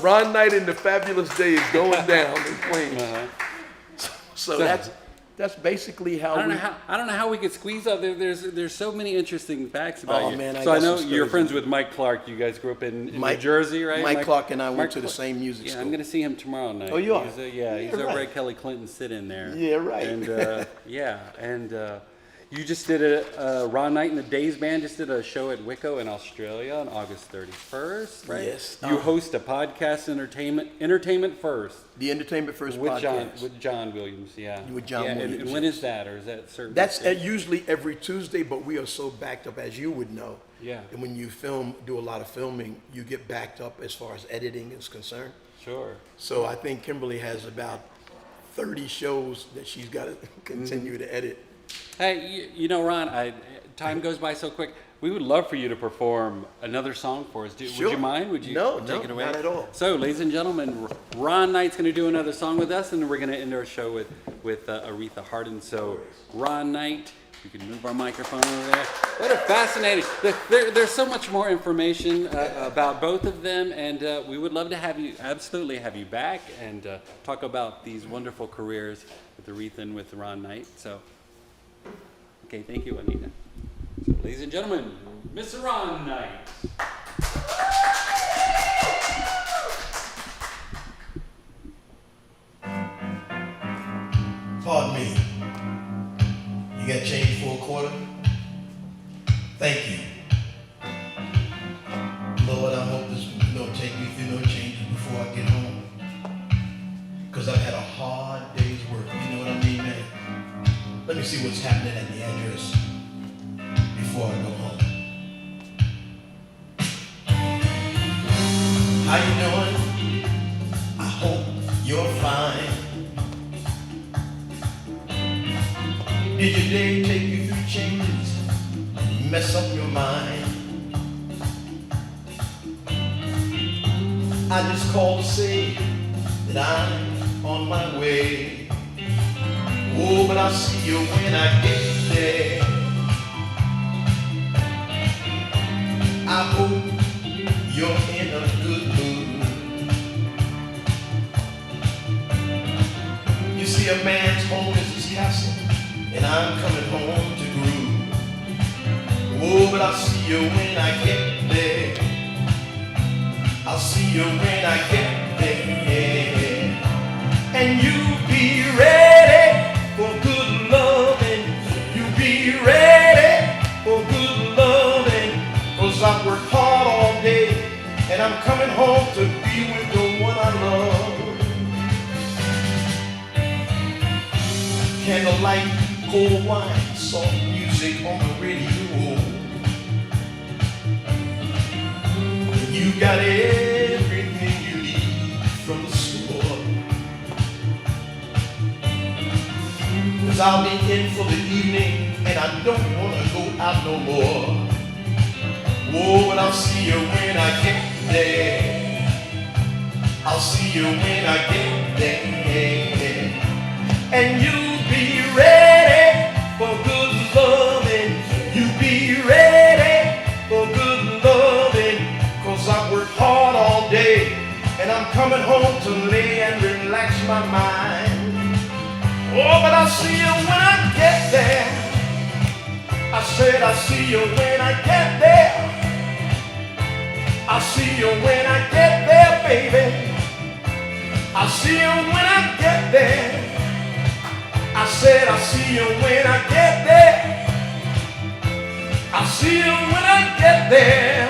Ron Knight and the Fabulous Days going down in Queens. So that's basically how I don't know how we could squeeze out there. There's so many interesting facts about you. Man, so I know you're friends with Mike Clark. You guys grew up in New Jersey, right? Mike Clark and I went to the same music school. I'm going to see him tomorrow night. Oh, you are? He's over right. at Kelly Clinton sit-in there. Yeah, right. And you just did Ron Knight and the Days Band just did a show at Wicklow in Australia on August 31st, right? Yes. You host a podcast, Entertainment First. The Entertainment First with podcast. With John Williams, yeah. With John Williams. And when is that, or is that certain? That's usually every Tuesday, but we are so backed up, as you would know. Yeah. And when you do a lot of filming, you get backed up as far as editing is concerned. Sure. So I think Kimberly has about 30 shows that she's got to continue to edit. Hey, you know, Ron, time goes by so quick. We would love for you to perform another song for us. Sure. Would you mind? Would you take it away? Not at all. So, ladies and gentlemen, Ron Knight's going to do another song with us, and then we're going to end our show with Aretha Harden. So, Ron Knight, you can move our microphone over there. What a fascinating. There's so much more information about both of them, and we would love to absolutely have you back and talk about these wonderful careers with Aretha and with Ron Knight. So. Okay, thank you, Anita. So, ladies and gentlemen, Mr. Ron Knight. Pardon me. You got change for a quarter? Thank you. Lord, I hope this don't take me through no changes before I get home. Because I've had a hard day's work. You know what I mean, man? Let me see what's happening at the address before I go home. How you doing? I hope you're fine. Did your day take you through changes? Mess up your mind? I just called to say that I'm on my way. Oh, but I'll see you when I get there. I hope you're in a good mood. You see, a man's home is his castle, and I'm coming home to groove. Oh, but I'll see you when I get there. I'll see you when I get there. And you be ready for good loving. You be ready for good loving. 'Cause I've worked hard all day, and I'm coming home to be with the one I love. Candlelight, cold wine, soft music on the radio. You got everything you need from the store. 'Cause I'll be in for the evening, and I don't want to go out no more. Oh, but I'll see you when I get there. I'll see you when I get there. And you be ready for good loving. You be ready for good loving. 'Cause I've worked hard all day, and I'm coming home to lay and relax my mind. Oh, but I'll see you when I get there. I said I'll see you when I get there. I'll see you when I get there, baby. I'll see you when I get there. I said I'll see you when I get there. I'll see you when I get there.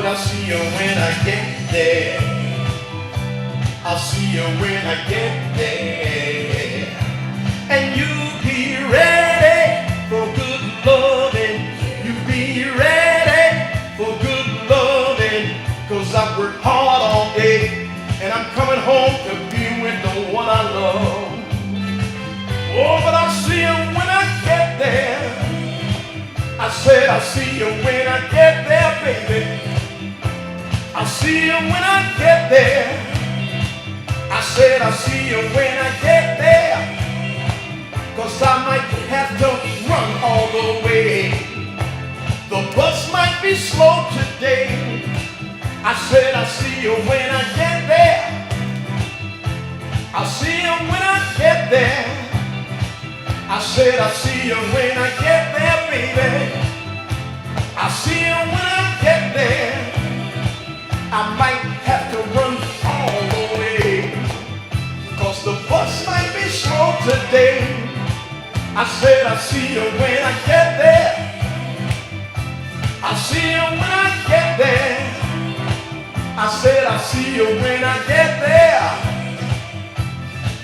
I'll see you when I get there. I'll see you when I get there. And you be ready for good loving. You be ready for good loving. 'Cause I've worked hard all day, and I'm coming home to be with the one I love. Oh, but I'll see you when I get there. I said I'll see you when I get there, baby. I'll see you when I get there. I said I'll see you when I get there. 'Cause I might have to run all the way. The bus might be slow today. I said I'll see you when I get there. I'll see you when I get there. I said I'll see you when I get there, baby. I'll see you when I get there. I might have to run all the way. 'Cause the bus might be slow today. I said I'll see you when I get there. I'll see you when I get there. I said I'll see you when I get there.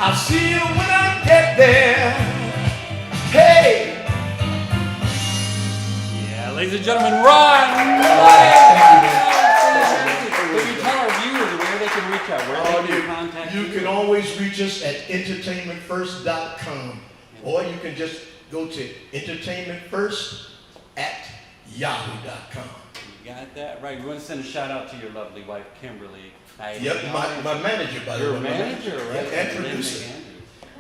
I'll see you when I get there. Hey! Yeah, ladies and gentlemen, Ron! Will you tell our viewers where they can reach out, where they can contact you? You can always reach us at entertainmentfirst.com, or you can just go to entertainmentfirst@yahoo.com. You got that right. We want to send a shout out to your lovely wife, Kimberly. Yep, my manager, by the way. Your manager, right? Yep, and producer.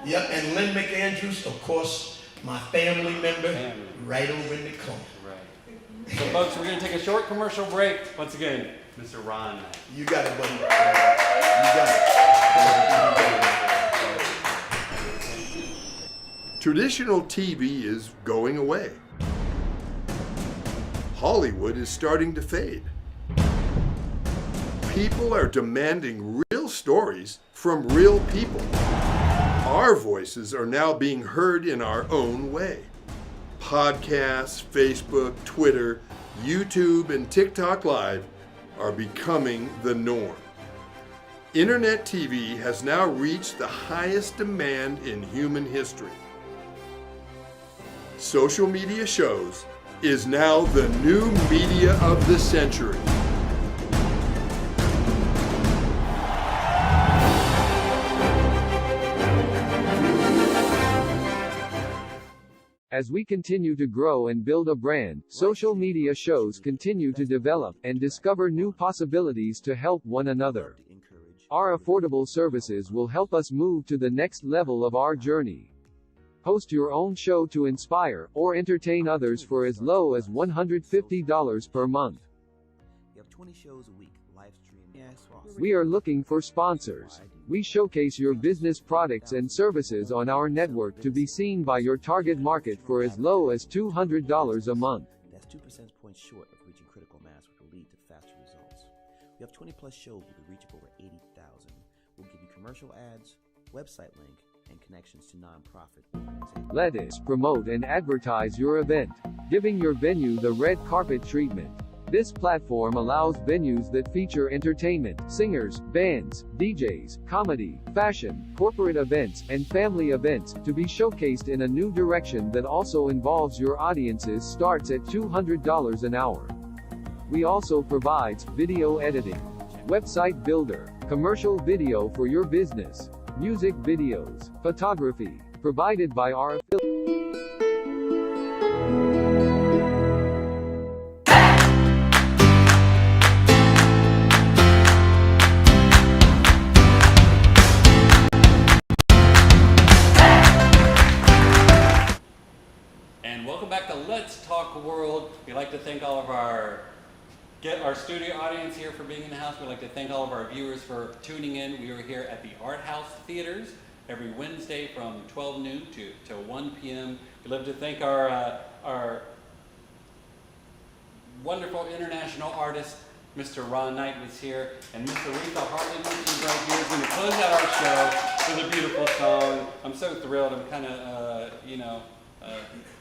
Yep, and Lynn McAndrews, of course, my family member, right over in the corner. Right. So, folks, we're going to take a short commercial break. Once again, Mr. Ron Knight. You got it, buddy. You got it. Traditional TV is going away. Hollywood is starting to fade. People are demanding real stories from real people. Our voices are now being heard in our own way. Podcasts, Facebook, Twitter, YouTube, and TikTok Live are becoming the norm. Internet TV has now reached the highest demand in human history. Social media shows is now the new media of the century. As we continue to grow and build a brand, social media shows continue to develop and discover new possibilities to help one another. Our affordable services will help us move to the next level of our journey. Host your own show to inspire or entertain others for as low as $150 per month. You have 20 shows a week, live stream. We are looking for sponsors. We showcase your business products and services on our network to be seen by your target market for as low as $200 a month. That's 2 percentage points short of reaching critical mass, which will lead to faster results. We have 20 plus shows with a reach of over 80,000. We'll give you commercial ads, website link, and connections to nonprofit organizations. Let us promote and advertise your event, giving your venue the red carpet treatment. This platform allows venues that feature entertainment, singers, bands, DJs, comedy, fashion, corporate events, and family events to be showcased in a new direction that also involves your audiences starts at $200 an hour. We also provides video editing, website builder, commercial video for your business, music videos, photography, provided by our affiliate. And welcome back to Let's Talk World. We'd like to thank all of our studio audience here for being in the house. We'd like to thank all of our viewers for tuning in. We are here at the Art House Theaters every Wednesday from 12 noon to 1 p.m. We'd love to thank our wonderful international artist, Mr. Ron Knight was here, and Miss Aretha Harden, who's right here, is going to close out our show with a beautiful song. I'm so thrilled. I'm kind of,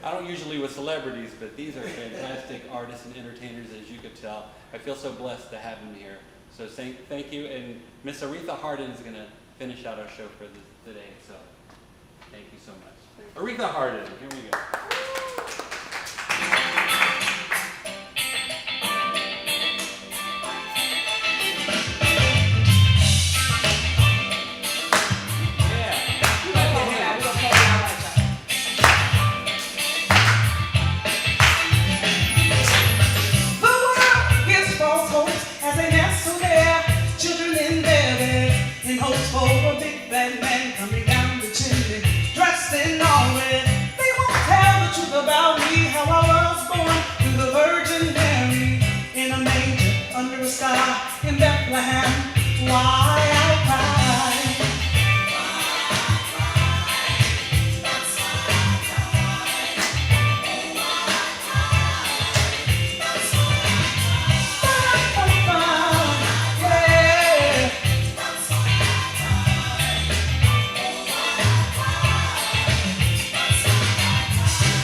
I don't usually with celebrities, but these are fantastic artists and entertainers, as you could tell. I feel so blessed to have them here. So thank you, and Miss Aretha Harden is going to finish out our show for today. So thank you so much. Aretha Harden, here we go. In Bethlehem, why I cry.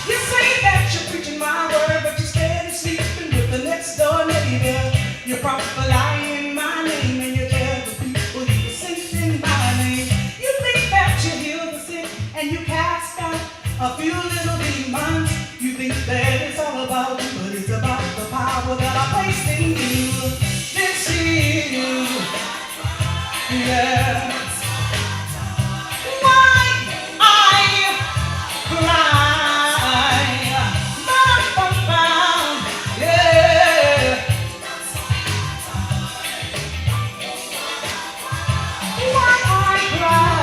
You say that you're preaching my word, but you're steady sleeping with the next door neighbor. You're probably lying my name, and you tell the people you were sent in my name. You think that you heal the sick, and you cast out a few little demons. You think that it's all about you, but it's about the power that I placed in you. This is, yeah. Why I cry.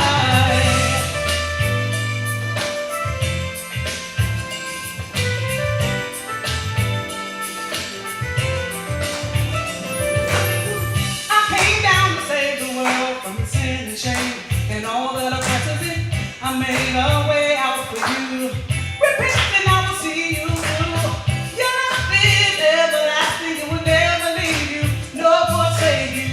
made a way out for you. Repent and I will see you through. Your love is everlasting, it will never leave you, nor forsake you.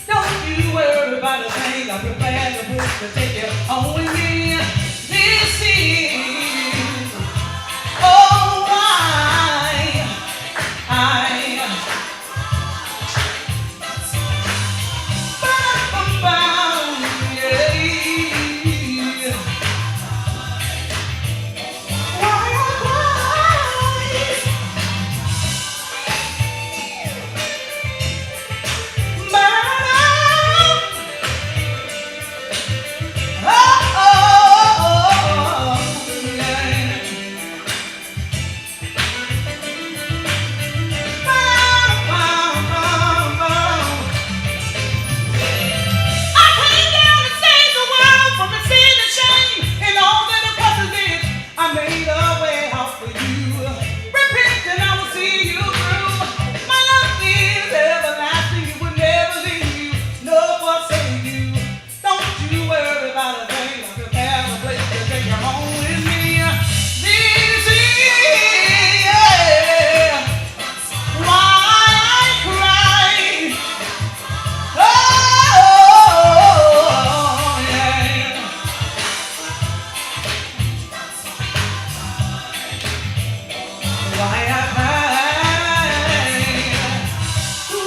Don't you worry about a thing, I prepared the place to take you home with me. This is, oh, I made a way out for you. Repent and I will see you through. My love is everlasting, it will never leave you, nor forsake you. Don't you worry about a thing, I prepare a place to take you home with me. This is why I cry. Oh, yeah. Why I cry. Ooh,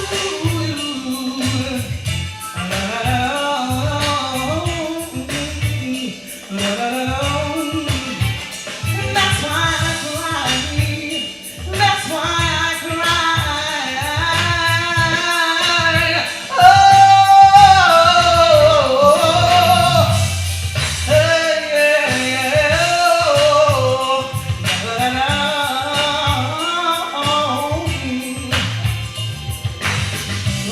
that's why I cry. That's why I cry. Oh, hey, yeah, yeah, oh,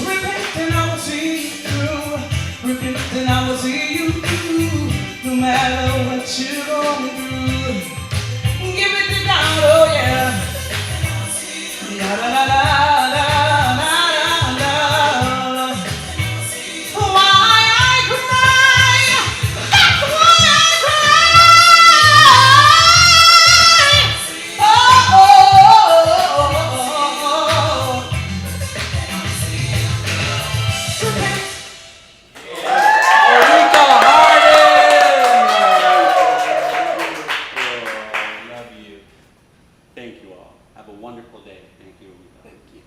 repent and I will see you through. Repent and I will see you through. No matter what you're going through. Give it to God, oh yeah. La la la la la la la la. Why I cry? That's why I cry. Oh, Aretha Harden! Oh, love you. Thank you all. Have a wonderful day. Thank you, Aretha. Thank you.